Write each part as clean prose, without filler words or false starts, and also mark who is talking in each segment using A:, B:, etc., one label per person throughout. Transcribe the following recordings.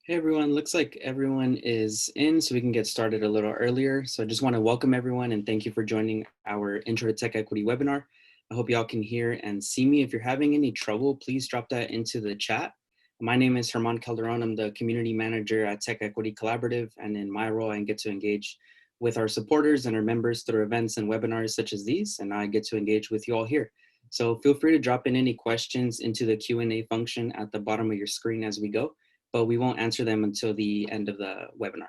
A: Hey everyone, looks like everyone is in, so we can get started a little earlier. So I just want to welcome everyone and thank you for joining our Intro to Tech Equity webinar. I hope y'all can hear and see me. If you're having any trouble, please drop that into the chat. My name is Herman Calderon. I'm the community manager at TechEquity Collaborative, and in my role, I get to engage with our supporters and our members through events and webinars such as these, and I get to engage with you all here. So feel free to drop in any questions into the Q&A function at the bottom of your screen as we go, but we won't answer them until the end of the webinar.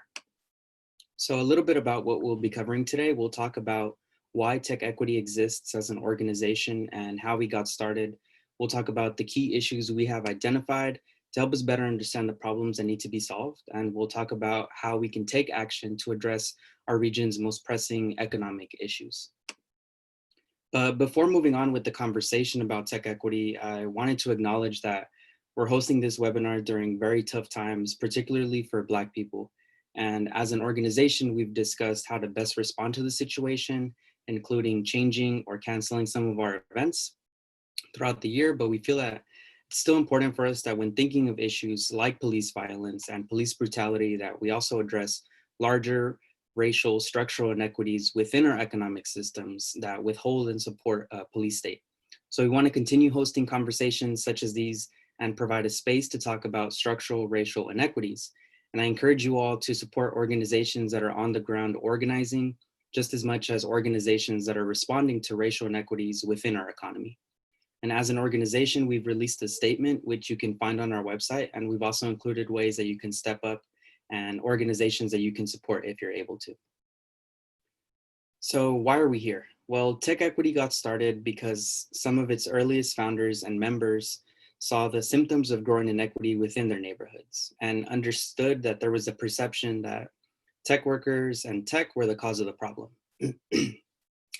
A: So a little bit about what we'll be covering today. We'll talk about why TechEquity exists as an organization and how we got started. We'll talk about the key issues we have identified to help us better understand the problems that need to be solved. And we'll talk about how we can take action to address our region's most pressing economic issues. But before moving on with the conversation about TechEquity, I wanted to acknowledge that we're hosting this webinar during very tough times, particularly for Black people. And as an organization, we've discussed how to best respond to the situation, including changing or canceling some of our events throughout the year. But we feel that it's still important for us that when thinking of issues like police violence and police brutality, that we also address larger racial structural inequities within our economic systems that withhold and support a police state. So we want to continue hosting conversations such as these and provide a space to talk about structural racial inequities. And I encourage you all to support organizations that are on the ground organizing just as much as organizations that are responding to racial inequities within our economy. And as an organization, we've released a statement, which you can find on our website. And we've also included ways that you can step up and organizations that you can support if you're able to. So why are we here? Well, TechEquity got started because some of its earliest founders and members saw the symptoms of growing inequity within their neighborhoods and understood that there was a perception that tech workers and tech were the cause of the problem.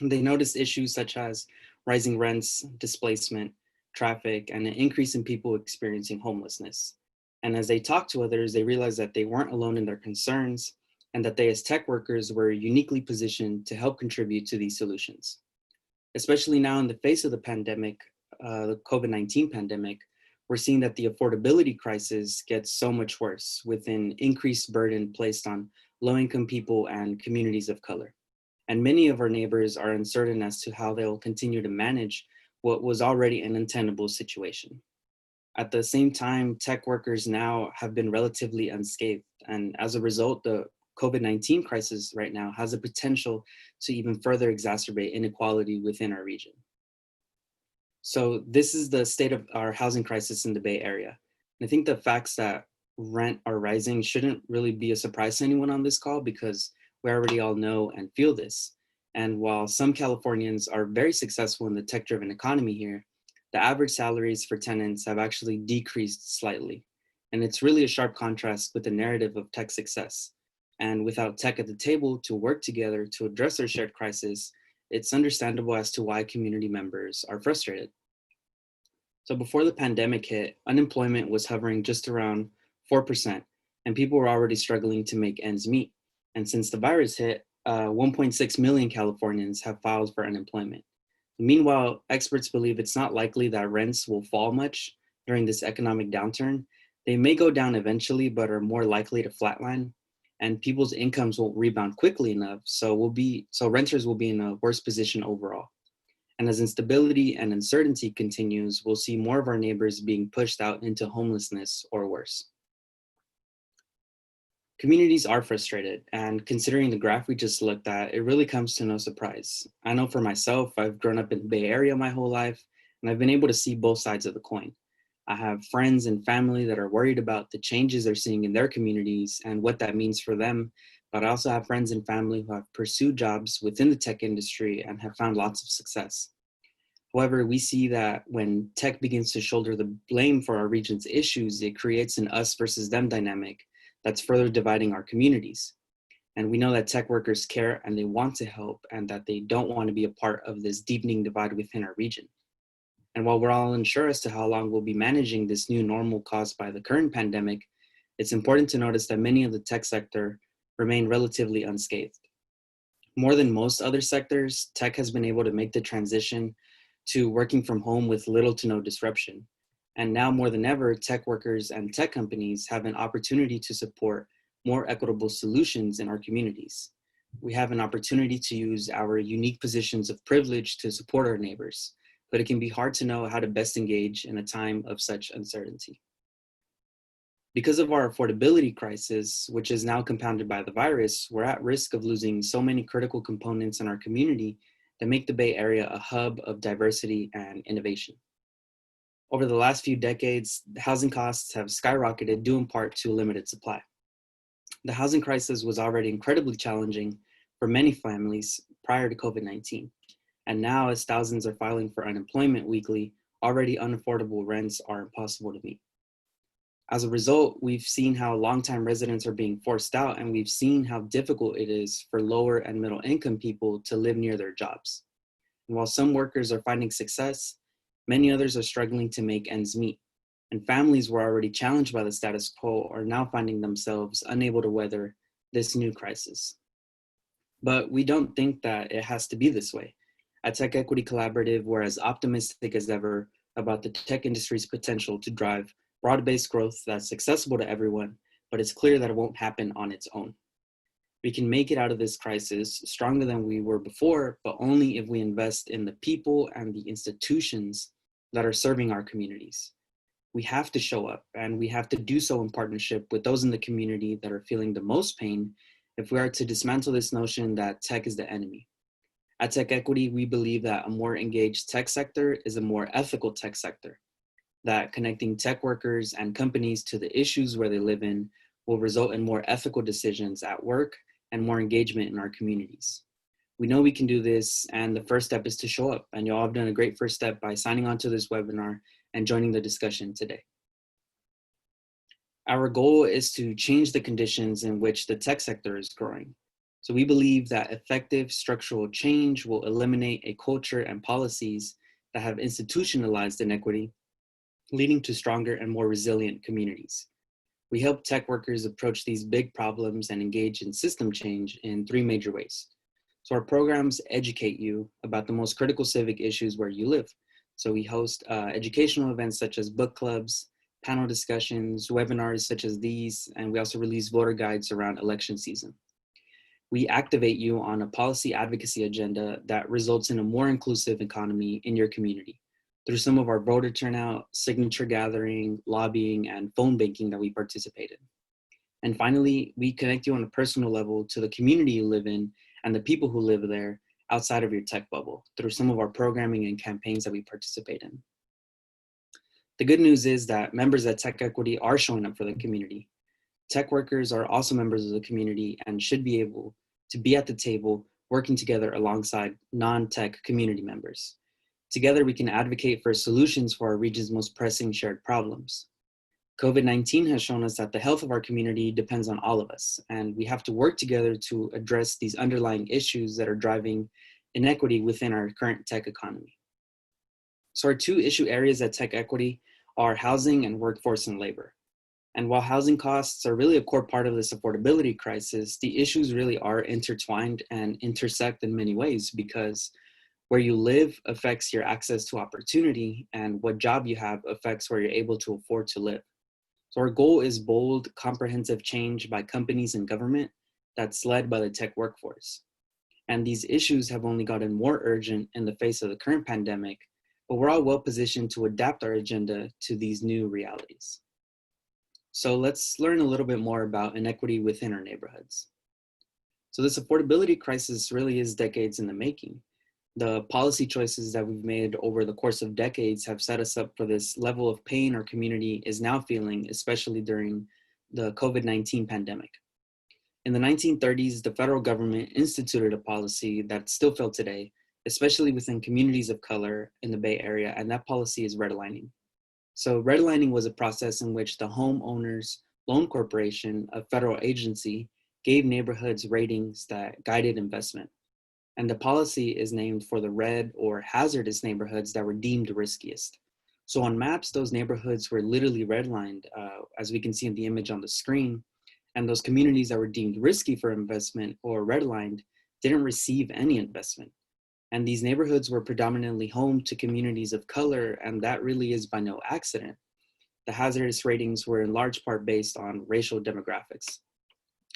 A: They noticed issues such as rising rents, displacement, traffic, and an increase in people experiencing homelessness. And as they talked to others, they realized that they weren't alone in their concerns and that they as tech workers were uniquely positioned to help contribute to these solutions. Especially now in the face of the pandemic, the COVID-19 pandemic, we're seeing that the affordability crisis gets so much worse with an increased burden placed on low-income people and communities of color. And many of our neighbors are uncertain as to how they'll continue to manage what was already an untenable situation. At the same time, tech workers now have been relatively unscathed. And as a result, the COVID-19 crisis right now has the potential to even further exacerbate inequality within our region. So this is the state of our housing crisis in the Bay Area. And I think the facts that rent are rising shouldn't really be a surprise to anyone on this call because we already all know and feel this. And while some Californians are very successful in the tech-driven economy here, the average salaries for tenants have actually decreased slightly. And it's really a sharp contrast with the narrative of tech success. And without tech at the table to work together to address our shared crisis, it's understandable as to why community members are frustrated. So before the pandemic hit, unemployment was hovering just around 4%, and people were already struggling to make ends meet. And since the virus hit, 1.6 million Californians have filed for unemployment. Meanwhile, experts believe it's not likely that rents will fall much during this economic downturn. They may go down eventually, but are more likely to flatline, and people's incomes won't rebound quickly enough, so renters will be in a worse position overall. And as instability and uncertainty continues, we'll see more of our neighbors being pushed out into homelessness or worse. Communities are frustrated, and considering the graph we just looked at, it really comes to no surprise. I know for myself, I've grown up in the Bay Area my whole life, and I've been able to see both sides of the coin. I have friends and family that are worried about the changes they're seeing in their communities and what that means for them, but I also have friends and family who have pursued jobs within the tech industry and have found lots of success. However, we see that when tech begins to shoulder the blame for our region's issues, it creates an us versus them dynamic that's further dividing our communities. And we know that tech workers care and they want to help and that they don't want to be a part of this deepening divide within our region. And while we're all unsure as to how long we'll be managing this new normal caused by the current pandemic, it's important to notice that many of the tech sector remain relatively unscathed. More than most other sectors, tech has been able to make the transition to working from home with little to no disruption. And now more than ever, tech workers and tech companies have an opportunity to support more equitable solutions in our communities. We have an opportunity to use our unique positions of privilege to support our neighbors, but it can be hard to know how to best engage in a time of such uncertainty. Because of our affordability crisis, which is now compounded by the virus, we're at risk of losing so many critical components in our community that make the Bay Area a hub of diversity and innovation. Over the last few decades, housing costs have skyrocketed due in part to limited supply. The housing crisis was already incredibly challenging for many families prior to COVID-19. And now, as thousands are filing for unemployment weekly, already unaffordable rents are impossible to meet. As a result, we've seen how longtime residents are being forced out, and we've seen how difficult it is for lower and middle income people to live near their jobs. And while some workers are finding success, many others are struggling to make ends meet. And families were already challenged by the status quo are now finding themselves unable to weather this new crisis. But we don't think that it has to be this way. At TechEquity Collaborative, we're as optimistic as ever about the tech industry's potential to drive broad-based growth that's accessible to everyone, but it's clear that it won't happen on its own. We can make it out of this crisis stronger than we were before, but only if we invest in the people and the institutions that are serving our communities. We have to show up, and we have to do so in partnership with those in the community that are feeling the most pain if we are to dismantle this notion that tech is the enemy. At TechEquity, we believe that a more engaged tech sector is a more ethical tech sector, that connecting tech workers and companies to the issues where they live in will result in more ethical decisions at work and more engagement in our communities. We know we can do this, and the first step is to show up. And y'all have done a great first step by signing on to this webinar and joining the discussion today. Our goal is to change the conditions in which the tech sector is growing. So we believe that effective structural change will eliminate a culture and policies that have institutionalized inequity, leading to stronger and more resilient communities. We help tech workers approach these big problems and engage in system change in three major ways. So our programs educate you about the most critical civic issues where you live. So we host educational events such as book clubs, panel discussions, webinars such as these, and we also release voter guides around election season. We activate you on a policy advocacy agenda that results in a more inclusive economy in your community through some of our voter turnout, signature gathering, lobbying, and phone banking that we participate in. And finally, we connect you on a personal level to the community you live in and the people who live there outside of your tech bubble through some of our programming and campaigns that we participate in. The good news is that members at TechEquity are showing up for the community. Tech workers are also members of the community and should be able to be at the table working together alongside non-tech community members. Together, we can advocate for solutions for our region's most pressing shared problems. COVID-19 has shown us that the health of our community depends on all of us, and we have to work together to address these underlying issues that are driving inequity within our current tech economy. So our two issue areas at TechEquity are housing and workforce and labor. And while housing costs are really a core part of this affordability crisis, the issues really are intertwined and intersect in many ways, because where you live affects your access to opportunity, and what job you have affects where you're able to afford to live. So our goal is bold, comprehensive change by companies and government that's led by the tech workforce. And these issues have only gotten more urgent in the face of the current pandemic, but we're all well positioned to adapt our agenda to these new realities. So let's learn a little bit more about inequity within our neighborhoods. So this affordability crisis really is decades in the making. The policy choices that we've made over the course of decades have set us up for this level of pain our community is now feeling, especially during the COVID-19 pandemic. In the 1930s, the federal government instituted a policy that's still felt today, especially within communities of color in the Bay Area, and that policy is redlining. So redlining was a process in which the Homeowners Loan Corporation, a federal agency, gave neighborhoods ratings that guided investment. And the policy is named for the red or hazardous neighborhoods that were deemed riskiest. So on maps, those neighborhoods were literally redlined, as we can see in the image on the screen. And those communities that were deemed risky for investment or redlined didn't receive any investment. And these neighborhoods were predominantly home to communities of color, and that really is by no accident. the hazardous ratings were in large part based on racial demographics.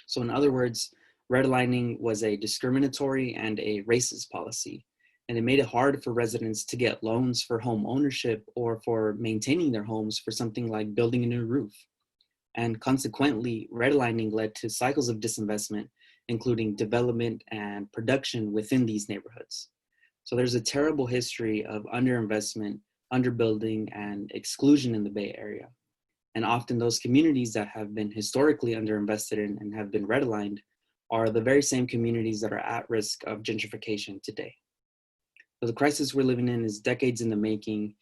A: So in other words, redlining was a discriminatory and a racist policy, and it made it hard for residents to get loans for home ownership or for maintaining their homes for something like building a new roof. And consequently, redlining led to cycles of disinvestment, including development and production within these neighborhoods. So there's a terrible history of underinvestment, underbuilding, and exclusion in the Bay Area. And often those communities that have been historically underinvested in and have been redlined are the very same communities that are at risk of gentrification today. So the crisis we're living in is decades in the making.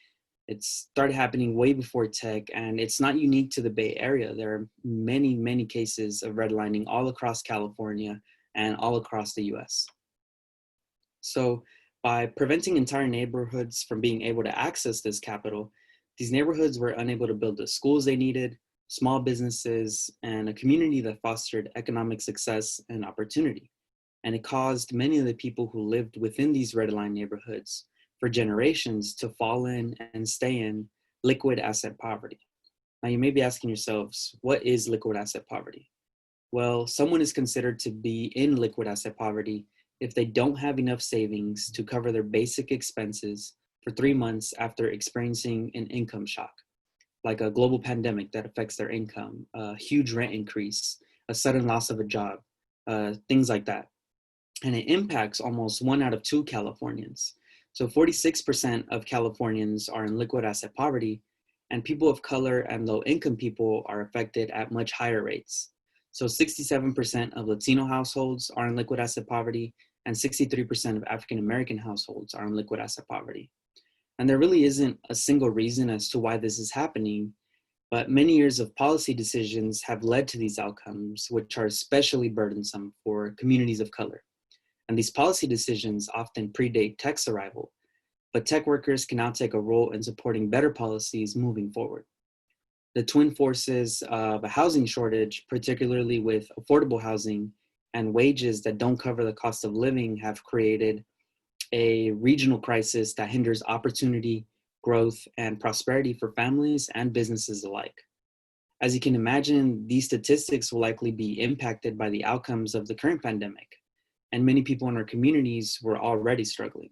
A: It started happening way before tech, and it's not unique to the Bay Area. There are many, many cases of redlining all across California and all across the US. So by preventing entire neighborhoods from being able to access this capital, these neighborhoods were unable to build the schools they needed, small businesses, and a community that fostered economic success and opportunity. And it caused many of the people who lived within these red line neighborhoods for generations to fall in and stay in liquid asset poverty. Now you may be asking yourselves, what is liquid asset poverty? Well, someone is considered to be in liquid asset poverty if they don't have enough savings to cover their basic expenses for 3 months after experiencing an income shock, like a global pandemic that affects their income, a huge rent increase, a sudden loss of a job, things like that. And it impacts almost 1 out of 2 Californians. So 46% of Californians are in liquid asset poverty, and people of color and low income people are affected at much higher rates. So 67% of Latino households are in liquid asset poverty, and 63% of African American households are in liquid asset poverty. And there really isn't a single reason as to why this is happening, but many years of policy decisions have led to these outcomes, which are especially burdensome for communities of color. And these policy decisions often predate tech's arrival, but tech workers can now take a role in supporting better policies moving forward. The twin forces of a housing shortage, particularly with affordable housing and wages that don't cover the cost of living, have created a regional crisis that hinders opportunity, growth, and prosperity for families and businesses alike. As you can imagine, these statistics will likely be impacted by the outcomes of the current pandemic, and many people in our communities were already struggling.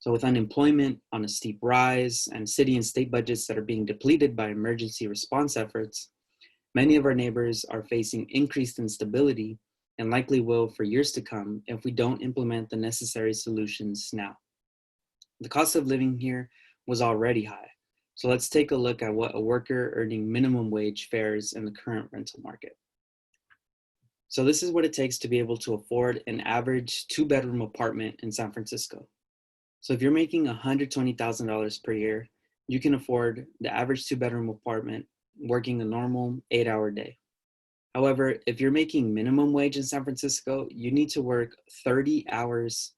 A: So with unemployment on a steep rise and city and state budgets that are being depleted by emergency response efforts, many of our neighbors are facing increased instability and likely will for years to come if we don't implement the necessary solutions now. The cost of living here was already high. So let's take a look at what a worker earning minimum wage fares in the current rental market. So this is what it takes to be able to afford an average 2-bedroom apartment in San Francisco. So if you're making $120,000 per year, you can afford the average 2-bedroom apartment working a normal 8-hour day. However, if you're making minimum wage in San Francisco, you need to work 30 hours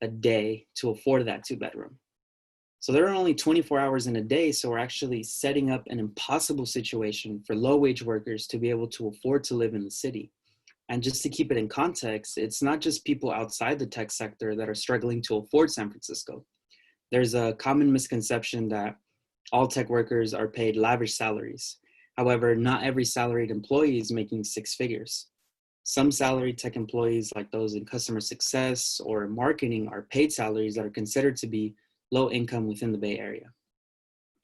A: a day to afford that 2-bedroom. So there are only 24 hours in a day, so we're actually setting up an impossible situation for low-wage workers to be able to afford to live in the city. And just to keep it in context, it's not just people outside the tech sector that are struggling to afford San Francisco. There's a common misconception that all tech workers are paid lavish salaries. However, not every salaried employee is making 6 figures. Some salaried tech employees, like those in customer success or marketing, are paid salaries that are considered to be low income within the Bay Area.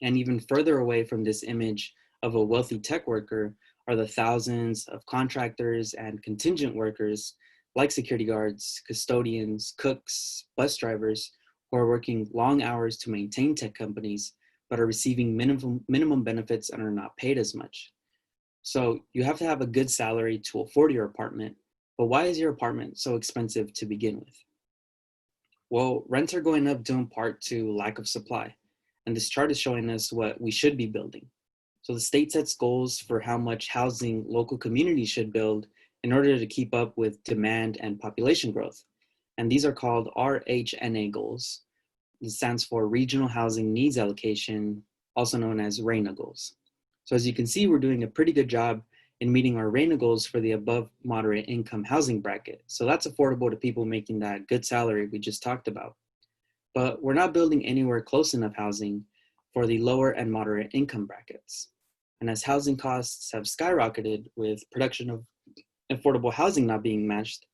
A: And even further away from this image of a wealthy tech worker are the thousands of contractors and contingent workers like security guards, custodians, cooks, bus drivers, who are working long hours to maintain tech companies, but are receiving minimum benefits and are not paid as much. So you have to have a good salary to afford your apartment, but why is your apartment so expensive to begin with? Well, rents are going up due in part to lack of supply, and this chart is showing us what we should be building. So the state sets goals for how much housing local communities should build in order to keep up with demand and population growth. And these are called RHNA goals. This stands for Regional Housing Needs Allocation, also known as RHNA goals. So as you can see, we're doing a pretty good job in meeting our RHNA goals for the above moderate income housing bracket. So that's affordable to people making that good salary we just talked about. But we're not building anywhere close enough housing for the lower and moderate income brackets. And as housing costs have skyrocketed with production of affordable housing not being matched,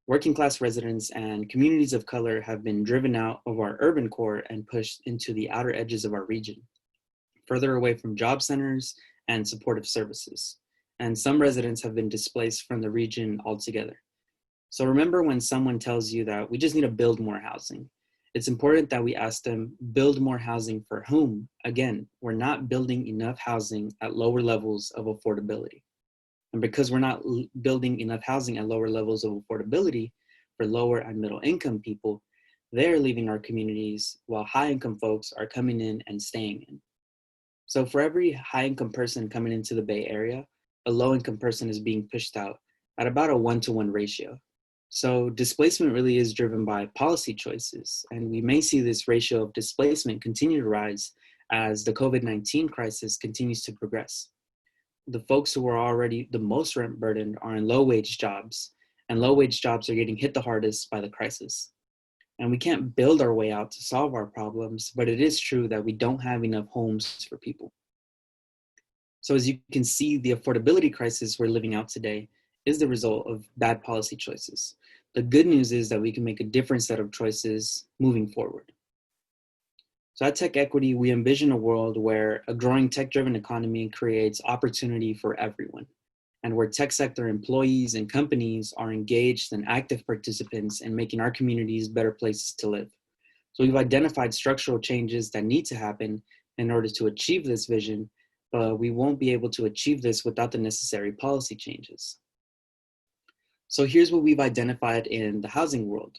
A: working class residents and communities of color have been driven out of our urban core and pushed into the outer edges of our region, further away from job centers and supportive services. And some residents have been displaced from the region altogether. So remember, when someone tells you that we just need to build more housing, it's important that we ask them, build more housing for whom? Again, we're not building enough housing at lower levels of affordability. And because we're not building enough housing at lower levels of affordability for lower and middle income people, they're leaving our communities while high income folks are coming in and staying in. So for every high income person coming into the Bay Area, a low income person is being pushed out at about a 1-to-1 ratio. So displacement really is driven by policy choices, and we may see this ratio of displacement continue to rise as the COVID-19 crisis continues to progress. The folks who are already the most rent burdened are in low wage jobs, and low wage jobs are getting hit the hardest by the crisis. And we can't build our way out to solve our problems, but it is true that we don't have enough homes for people. So as you can see, the affordability crisis we're living out today is the result of bad policy choices. The good news is that we can make a different set of choices moving forward. So at TechEquity, we envision a world where a growing tech-driven economy creates opportunity for everyone, and where tech sector employees and companies are engaged and active participants in making our communities better places to live. So we've identified structural changes that need to happen in order to achieve this vision, but we won't be able to achieve this without the necessary policy changes. So here's what we've identified in the housing world.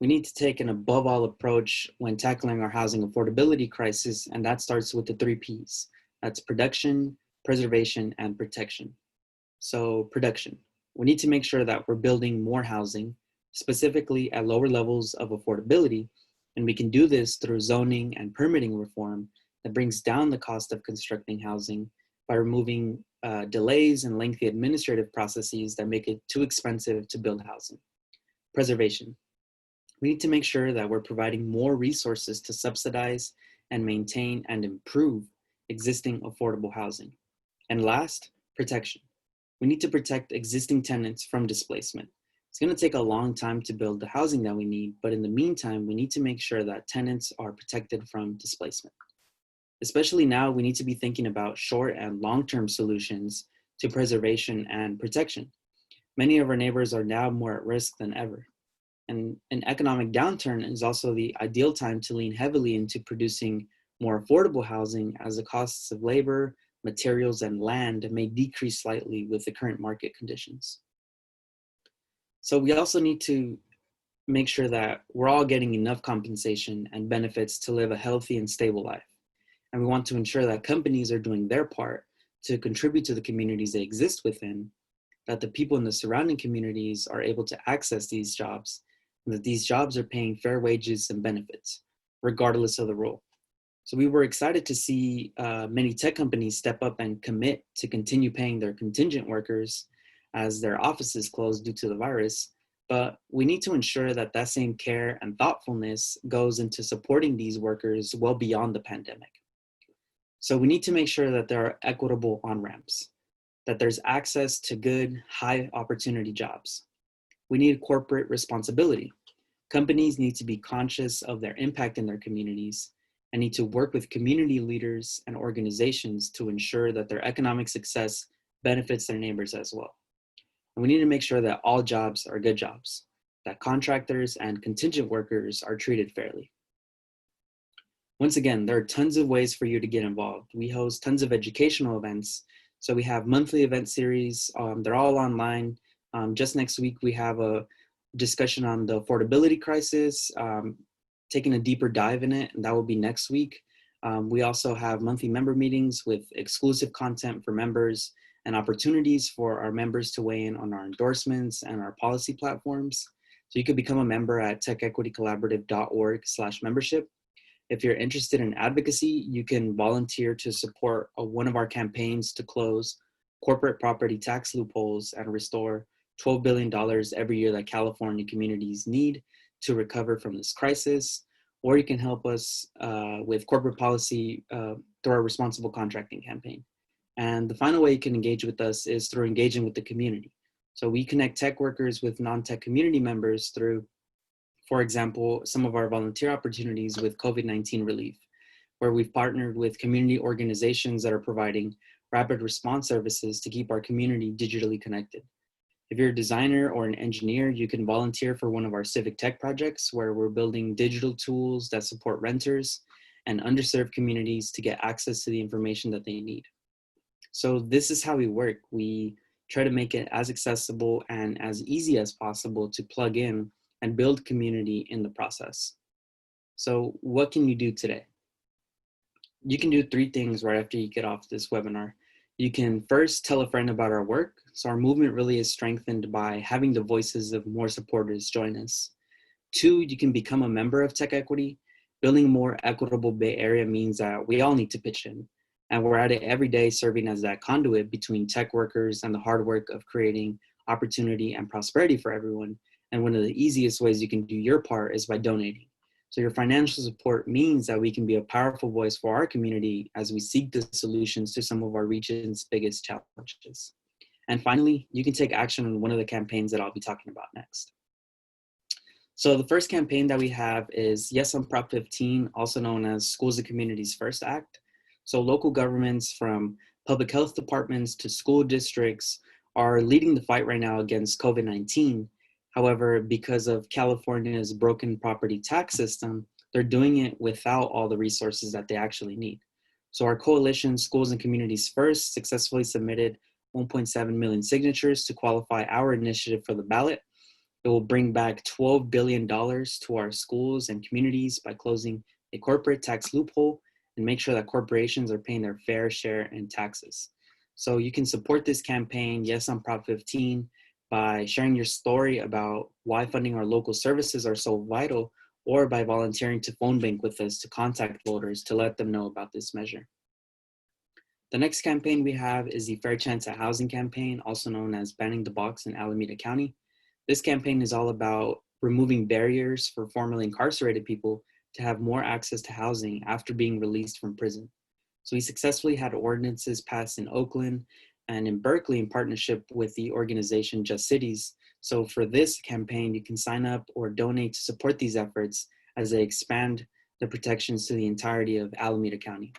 A: We need to take an above all approach when tackling our housing affordability crisis, and that starts with the 3 Ps. That's production, preservation, and protection. So production. We need to make sure that we're building more housing, specifically at lower levels of affordability, and we can do this through zoning and permitting reform that brings down the cost of constructing housing by removing delays and lengthy administrative processes that make it too expensive to build housing. Preservation. We need to make sure that we're providing more resources to subsidize and maintain and improve existing affordable housing. And last, protection. We need to protect existing tenants from displacement. It's going to take a long time to build the housing that we need, but in the meantime, we need to make sure that tenants are protected from displacement. Especially now, we need to be thinking about short and long-term solutions to preservation and protection. Many of our neighbors are now more at risk than ever. And an economic downturn is also the ideal time to lean heavily into producing more affordable housing, as the costs of labor, materials, and land may decrease slightly with the current market conditions. So we also need to make sure that we're all getting enough compensation and benefits to live a healthy and stable life. And we want to ensure that companies are doing their part to contribute to the communities they exist within, that the people in the surrounding communities are able to access these jobs, and that these jobs are paying fair wages and benefits, regardless of the role. So we were excited to see many tech companies step up and commit to continue paying their contingent workers as their offices closed due to the virus. But we need to ensure that that same care and thoughtfulness goes into supporting these workers well beyond the pandemic. So we need to make sure that there are equitable on-ramps, that there's access to good, high opportunity jobs. We need corporate responsibility. Companies need to be conscious of their impact in their communities and need to work with community leaders and organizations to ensure that their economic success benefits their neighbors as well. And we need to make sure that all jobs are good jobs, that contractors and contingent workers are treated fairly. Once again, there are tons of ways for you to get involved. We host tons of educational events. So we have monthly event series. They're all online. Just next week, we have a discussion on the affordability crisis, taking a deeper dive in it, and that will be next week. We also have monthly member meetings with exclusive content for members and opportunities for our members to weigh in on our endorsements and our policy platforms. So you could become a member at techequitycollaborative.org/membership. If you're interested in advocacy, you can volunteer to support one of our campaigns to close corporate property tax loopholes and restore $12 billion every year that California communities need to recover from this crisis. Or you can help us with corporate policy through our responsible contracting campaign. And the final way you can engage with us is through engaging with the community. So we connect tech workers with non-tech community members through, for example, some of our volunteer opportunities with COVID-19 relief, where we've partnered with community organizations that are providing rapid response services to keep our community digitally connected. If you're a designer or an engineer, you can volunteer for one of our civic tech projects where we're building digital tools that support renters and underserved communities to get access to the information that they need. So this is how we work. We try to make it as accessible and as easy as possible to plug in and build community in the process. So what can you do today? You can do three things right after you get off this webinar. You can first tell a friend about our work. So our movement really is strengthened by having the voices of more supporters join us. Two, you can become a member of TechEquity. Building a more equitable Bay Area means that we all need to pitch in. And we're at it every day serving as that conduit between tech workers and the hard work of creating opportunity and prosperity for everyone. And one of the easiest ways you can do your part is by donating. So your financial support means that we can be a powerful voice for our community as we seek the solutions to some of our region's biggest challenges. And finally, you can take action on one of the campaigns that I'll be talking about next. So the first campaign that we have is Yes on Prop 15, also known as Schools and Communities First Act. So local governments from public health departments to school districts are leading the fight right now against COVID-19. However, because of California's broken property tax system, they're doing it without all the resources that they actually need. So our coalition, Schools and Communities First, successfully submitted 1.7 million signatures to qualify our initiative for the ballot. It will bring back $12 billion to our schools and communities by closing a corporate tax loophole and make sure that corporations are paying their fair share in taxes. So you can support this campaign, Yes on Prop 15, by sharing your story about why funding our local services are so vital, or by volunteering to phone bank with us to contact voters to let them know about this measure. The next campaign we have is the Fair Chance at Housing campaign, also known as Banning the Box in Alameda County. This campaign is all about removing barriers for formerly incarcerated people to have more access to housing after being released from prison. So we successfully had ordinances passed in Oakland and in Berkeley in partnership with the organization Just Cities. So for this campaign, you can sign up or donate to support these efforts as they expand the protections to the entirety of Alameda County.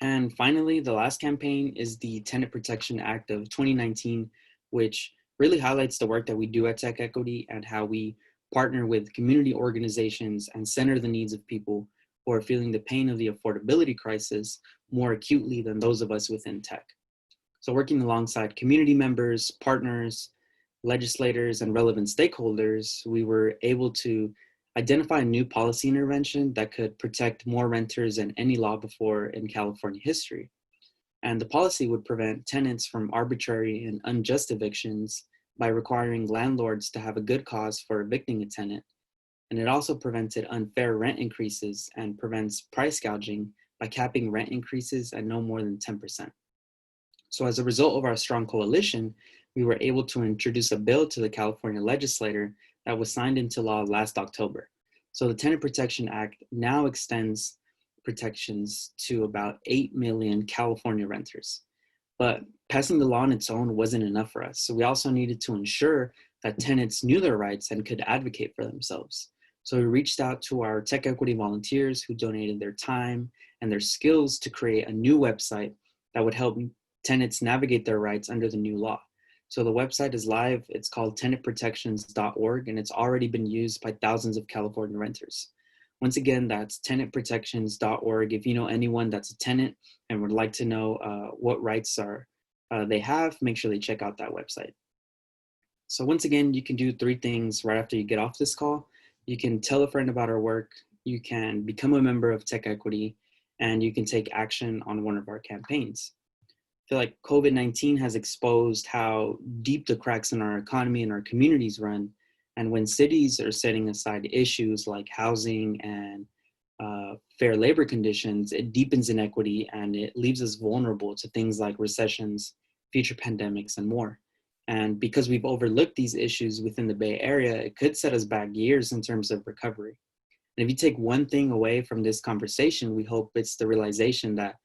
A: And finally, the last campaign is the Tenant Protection Act of 2019, which really highlights the work that we do at TechEquity and how we partner with community organizations and center the needs of people who are feeling the pain of the affordability crisis more acutely than those of us within tech. So working alongside community members, partners, legislators, and relevant stakeholders, we were able to identify a new policy intervention that could protect more renters than any law before in California history. And the policy would prevent tenants from arbitrary and unjust evictions by requiring landlords to have a good cause for evicting a tenant. And it also prevented unfair rent increases and prevents price gouging by capping rent increases at no more than 10%. So as a result of our strong coalition, we were able to introduce a bill to the California legislature that was signed into law last October. So the Tenant Protection Act now extends protections to about 8 million California renters. But passing the law on its own wasn't enough for us. So we also needed to ensure that tenants knew their rights and could advocate for themselves. So we reached out to our TechEquity volunteers who donated their time and their skills to create a new website that would help tenants navigate their rights under the new law. So the website is live. It's called tenantprotections.org, and it's already been used by thousands of California renters. Once again, that's tenantprotections.org. If you know anyone that's a tenant and would like to know what rights they have, make sure they check out that website. So once again, you can do three things right after you get off this call. You can tell a friend about our work, you can become a member of TechEquity, and you can take action on one of our campaigns. I feel like COVID-19 has exposed how deep the cracks in our economy and our communities run. And when cities are setting aside issues like housing and fair labor conditions, it deepens inequity and it leaves us vulnerable to things like recessions, future pandemics, and more. And because we've overlooked these issues within the Bay Area, it could set us back years in terms of recovery. And if you take one thing away from this conversation, we hope it's the realization that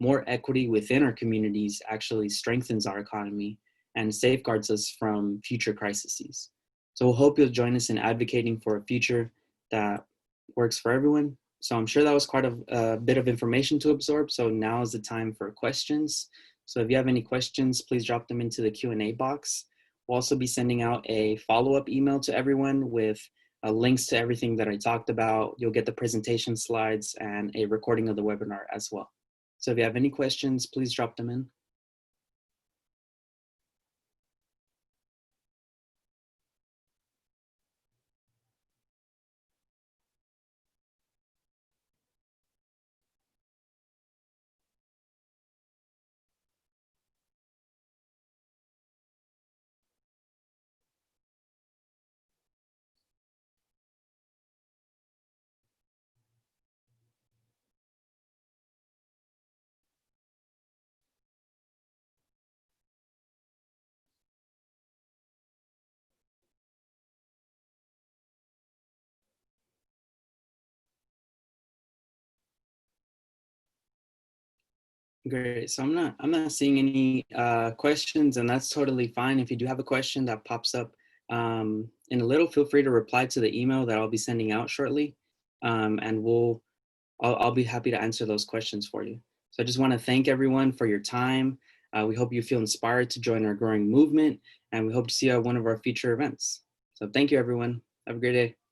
A: more equity within our communities actually strengthens our economy and safeguards us from future crises. So we'll hope you'll join us in advocating for a future that works for everyone. So I'm sure that was quite a bit of information to absorb. So now is the time for questions. So if you have any questions, please drop them into the Q&A box. We'll also be sending out a follow-up email to everyone with links to everything that I talked about. You'll get the presentation slides and a recording of the webinar as well. So if you have any questions, please drop them in. Great. So I'm not seeing any questions, and that's totally fine. If you do have a question that pops up in a little, feel free to reply to the email that I'll be sending out shortly, and I'll be happy to answer those questions for you. So I just want to thank everyone for your time. We hope you feel inspired to join our growing movement, and we hope to see you at one of our future events. So thank you, everyone. Have a great day.